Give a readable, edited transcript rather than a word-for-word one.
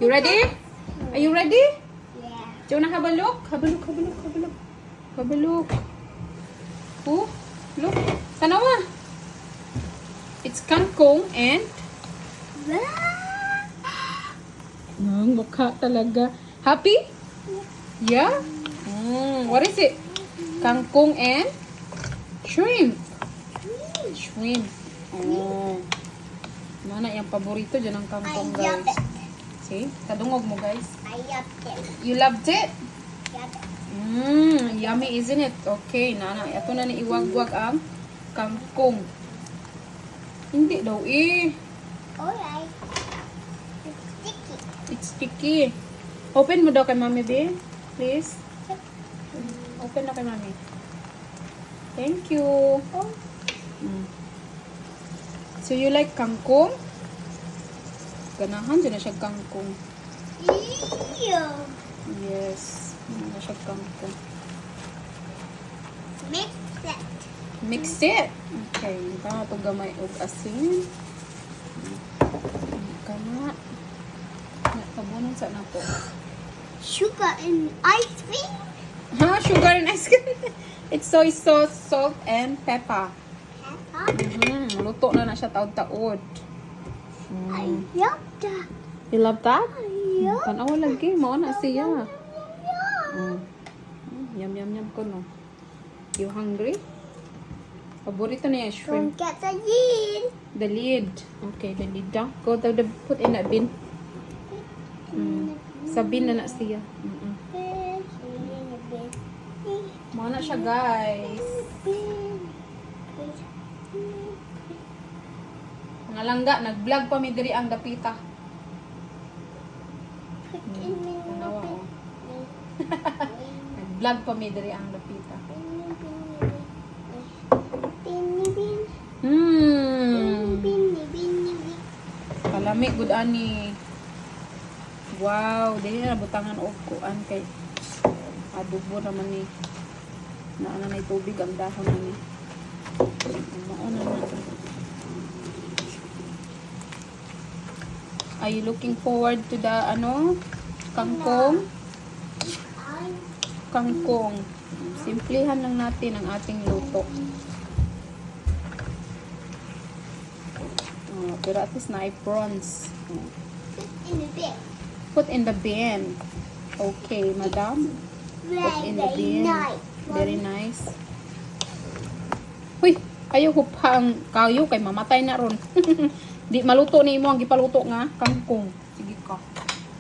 You ready? Are you ready? Yeah. Do you wanna have a look? Have a look, have a look, have a look. Have a look. Oh, look. Tanawa. It's kangkong and ang mukha talaga. Happy? Yeah? What is it? Kangkong and shrimp. Shrimp. Oh. Mana yung paborito dyan ng kangkong, I love guys. it. See? Kadungog mo, guys. I loved it. You loved it? Loved it. Yummy, isn't it? Okay, nana. Ito na ni iwagwag ang kangkong. Hindi daw eh. Alright. It's sticky. It's sticky. Open mo daw kay Mami, B. Please. Open na kay Mami. Thank you. Oh. So you like kangkong? Ganahan dyan na siya kangkong. Ew. Yes. Ganahan na siya kangkong. Mix it. Mix it. Okay. Tama ito gamay og asin. Kana. Tabunan sa na po. Sugar and ice cream. Ha? Sugar and ice cream. It's soy sauce, salt, and pepper. Pepper. Luto na siya taod-taod. I love that. You love that? Yeah. Tanawa lagi. Mao na siya. Yeah. Yum, yum, yum ko, no? You hungry? Paborito niya yung shrimp. Don't get the lid. The lid. Okay, the lid down. Go to the, put in that bin. Sa bin na siya. Mao na siya, guys. Mga langga, nag-vlog pa mi diri ang dapita. Tanawa, oh. Nag-vlog pa mi diri ang dapita. Kalami, good ani. Wow, dili na butangan og kuan kay adobo naman ni. Naana na tubig ang dahon ni. Mao na na. Are you looking forward to the kangkong? Kangkong. Simplihan lang natin ang ating luto. Pero at least na prawns. In the bit. Put in the bin. Okay, madam. Put in the bin. Very nice. Uy, ayaw ko pa ang kayo kay mamatay na ron. Di maluto ni mo ang gipaluto nga kangkong. Sige ka.